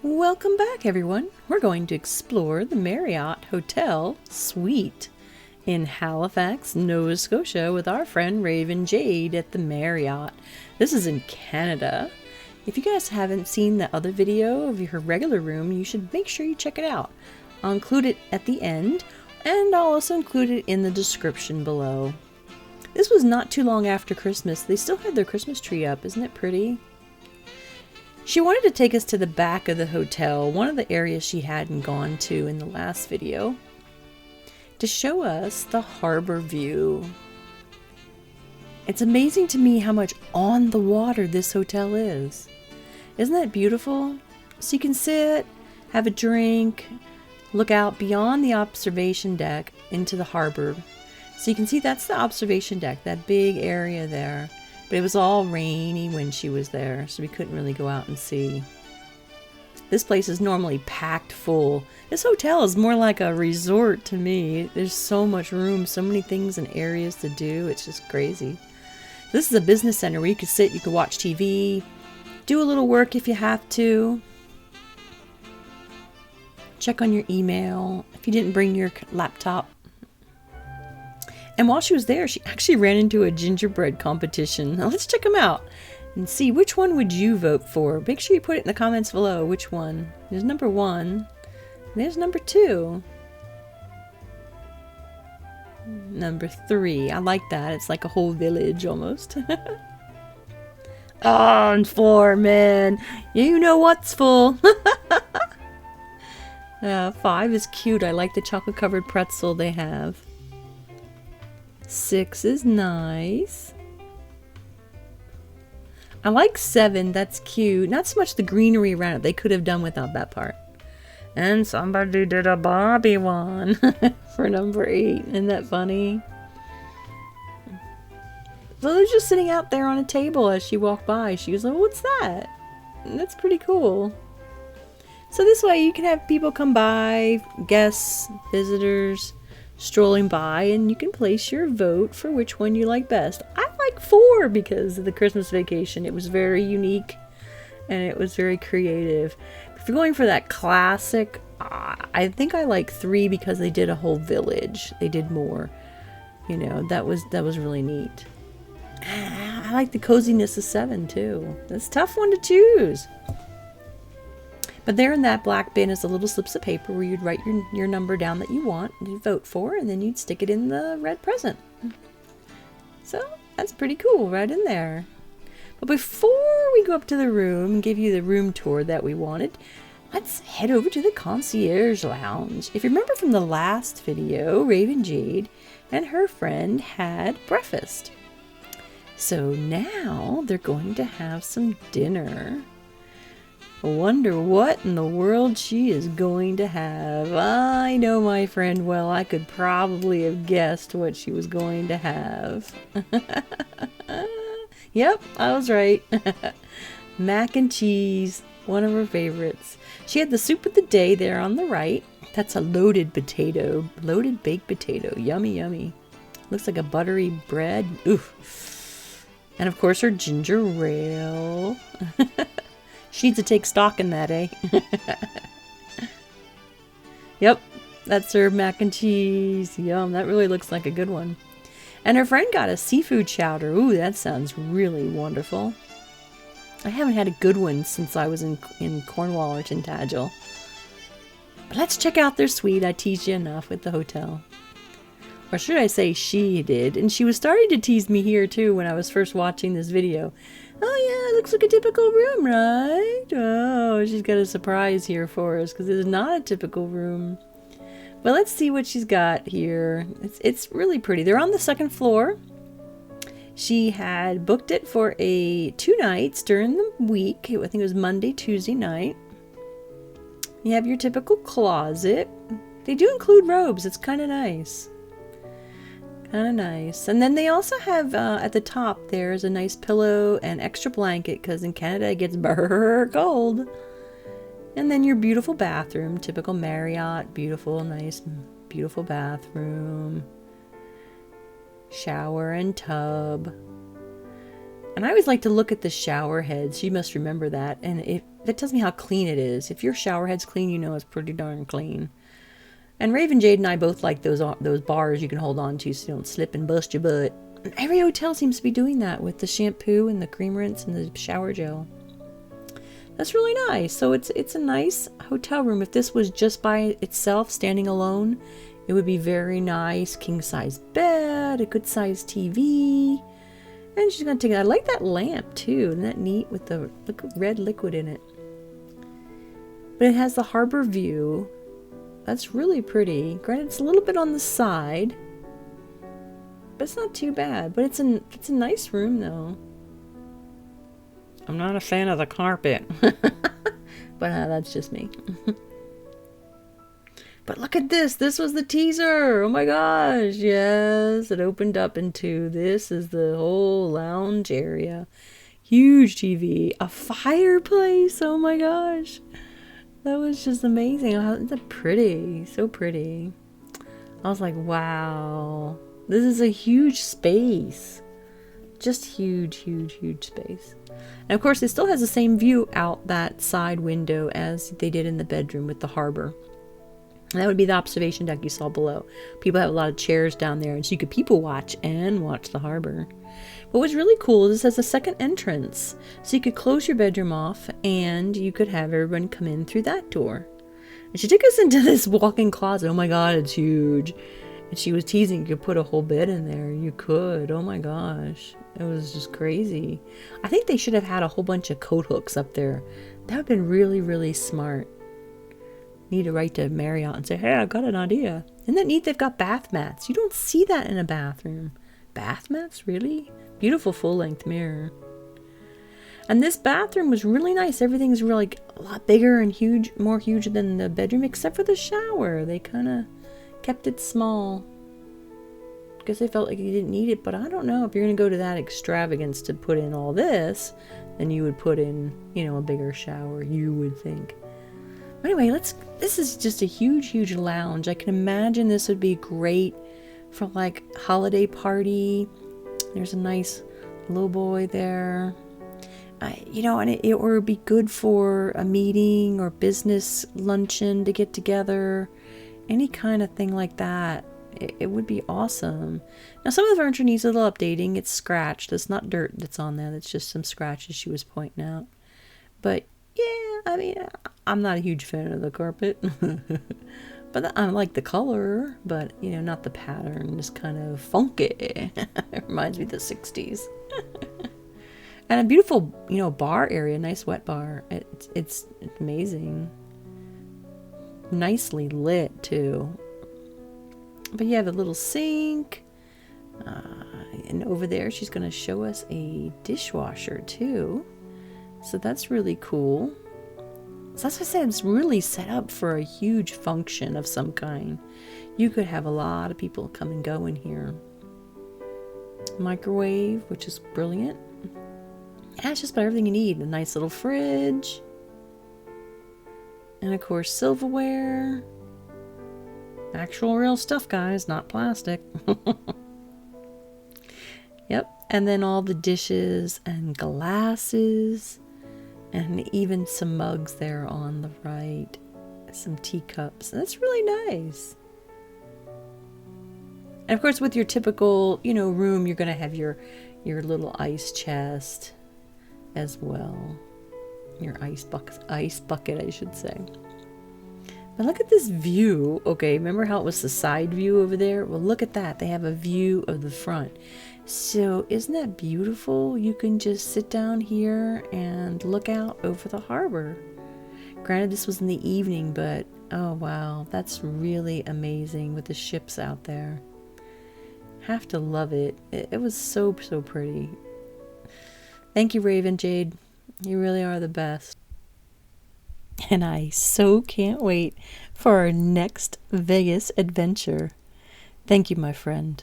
Welcome back, everyone. We're going to explore the Marriott Hotel Suite in Halifax, Nova Scotia with our friend Raven Jade at the Marriott. This is in Canada. If you guys haven't seen the other video of your regular room, you should make sure you check it out. I'll include it at the end, and I'll also include it in the description below. This was not too long after Christmas. They still had their Christmas tree up. Isn't it pretty? She wanted to take us to the back of the hotel, one of the areas she hadn't gone to in the last video, to show us the harbor view. It's amazing to me how much on the water this hotel is. Isn't that beautiful? So you can sit, have a drink, look out beyond the observation deck into the harbor. So you can see that's the observation deck, that big area there. But it was all rainy when she was there, so we couldn't really go out and see. This place is normally packed full. This hotel is more like a resort to me. There's so much room, so many things and areas to do. It's just crazy. This is a business center where you could sit, you could watch TV, do a little work if you have to. Check on your email if you didn't bring your laptop. And while she was there, she actually ran into a gingerbread competition. Now let's check them out and see which one would you vote for. Make sure you put it in the comments below. Which one? There's number 1. There's number 2. Number 3. I like that. It's like a whole village almost. Oh, and 4, man. You know what's full. 5 is cute. I like the chocolate covered pretzel they have. 6 is nice. I like 7. That's cute. Not so much the greenery around it. They could have done without that part. And somebody did a Barbie one for number 8. Isn't that funny? So they're just sitting out there on a table as she walked by. She was like, what's that? And that's pretty cool. So this way you can have people come by, guests, visitors, strolling by, and you can place your vote for which one you like best. I like 4 because of the Christmas vacation. It was very unique and it was very creative. If you're going for that classic, I think I like 3 because they did a whole village. They did more. You know, that was really neat. I like the coziness of 7 too. That's a tough one to choose. But there in that black bin is the little slips of paper where you'd write your number down that you want, and you'd vote for, and then you'd stick it in the red present. So that's pretty cool right in there. But before we go up to the room and give you the room tour that we wanted, let's head over to the Concierge Lounge. If you remember from the last video, Raven Jade and her friend had breakfast. So now they're going to have some dinner. I wonder what in the world she is going to have. I know my friend well. I could probably have guessed what she was going to have. Yep, I was right. Mac and cheese, one of her favorites. She had the soup of the day there on the right. That's a loaded potato, loaded baked potato. Yummy, yummy. Looks like a buttery bread. Oof. And of course her ginger ale. She needs to take stock in that, eh? Yep, that's her mac and cheese. Yum, that really looks like a good one. And her friend got a seafood chowder. Ooh, that sounds really wonderful. I haven't had a good one since I was in Cornwall or Tintagel. But let's check out their suite. I teased you enough with the hotel. Or should I say she did. And she was starting to tease me here too when I was first watching this video. Oh yeah, it looks like a typical room, right? Oh, she's got a surprise here for us because it's not a typical room. But let's see what she's got here. It's really pretty. They're on the 2nd floor. She had booked it for 2 nights during the week. I think it was Monday, Tuesday night. You have your typical closet. They do include robes. It's kind of nice. Kind of nice. And then they also have at the top there's a nice pillow and extra blanket because in Canada it gets cold. And then your beautiful bathroom, typical Marriott, beautiful, nice, beautiful bathroom. Shower and tub. And I always like to look at the shower heads. You must remember that. And that tells me how clean it is. If your shower head's clean, you know it's pretty darn clean. And Raven Jade and I both like those bars you can hold on to so you don't slip and bust your butt. And every hotel seems to be doing that with the shampoo and the cream rinse and the shower gel. That's really nice. So it's a nice hotel room. If this was just by itself, standing alone, it would be very nice. King size bed, a good size TV. And she's going to take it. I like that lamp too. Isn't that neat with the red liquid in it? But it has the harbor view. That's really pretty. Granted, it's a little bit on the side. But it's not too bad. But it's a nice room though. I'm not a fan of the carpet. But that's just me. But look at this. This was the teaser. Oh my gosh. Yes. It opened up into this is the whole lounge area. Huge TV. A fireplace. Oh my gosh. That was just amazing. Oh, isn't that pretty? So pretty. I was like, wow. This is a huge space. Just huge, huge, huge space. And of course, it still has the same view out that side window as they did in the bedroom with the harbor. And that would be the observation deck you saw below. People have a lot of chairs down there, and so you could people watch and watch the harbor. What was really cool is this has a second entrance. So you could close your bedroom off, and you could have everyone come in through that door. And she took us into this walk-in closet. Oh my god, it's huge. And she was teasing, you could put a whole bed in there. You could. Oh my gosh. It was just crazy. I think they should have had a whole bunch of coat hooks up there. That would have been really, really smart. Need to write to Marriott and say, hey, I got an idea. Isn't that neat? They've got bath mats. You don't see that in a bathroom. Bath mats? Really? Beautiful full-length mirror. And this bathroom was really nice. Everything's really a lot bigger and huge, more huge than the bedroom, except for the shower. They kind of kept it small because they felt like you didn't need it. But I don't know, if you're going to go to that extravagance to put in all this, then you would put in, you know, a bigger shower, you would think. But anyway, this is just a huge, huge lounge. I can imagine this would be great for like holiday party. There's a nice little boy there. You know, and it would be good for a meeting or business luncheon to get together. Any kind of thing like that. It would be awesome. Now, some of the furniture needs a little updating. It's scratched. It's not dirt that's on there. That's just some scratches she was pointing out. But yeah, I mean, I'm not a huge fan of the carpet. But I like the color, but, you know, not the pattern. Just kind of funky. It reminds me of the 60s. And a beautiful, you know, bar area. Nice wet bar. It's amazing. Nicely lit, too. But you have a little sink. And over there, she's going to show us a dishwasher, too. So that's really cool. So that's what I said, it's really set up for a huge function of some kind. You could have a lot of people come and go in here. Microwave, which is brilliant. Yeah, it's just about everything you need. A nice little fridge. And of course, silverware. Actual real stuff, guys, not plastic. Yep. And then all the dishes and glasses. And even some mugs there on the right. Some teacups. That's really nice. And of course, with your typical, you know, room, you're going to have your little ice chest as well. Your ice bucket, I should say. But look at this view. Okay, remember how it was the side view over there? Well, look at that. They have a view of the front. So isn't that beautiful? You can just sit down here and look out over the harbor. Granted, this was in the evening, but oh wow, that's really amazing with the ships out there. Have to love it. It was so pretty. Thank you, Raven Jade. You really are the best. And I so can't wait for our next Vegas adventure. Thank you, my friend.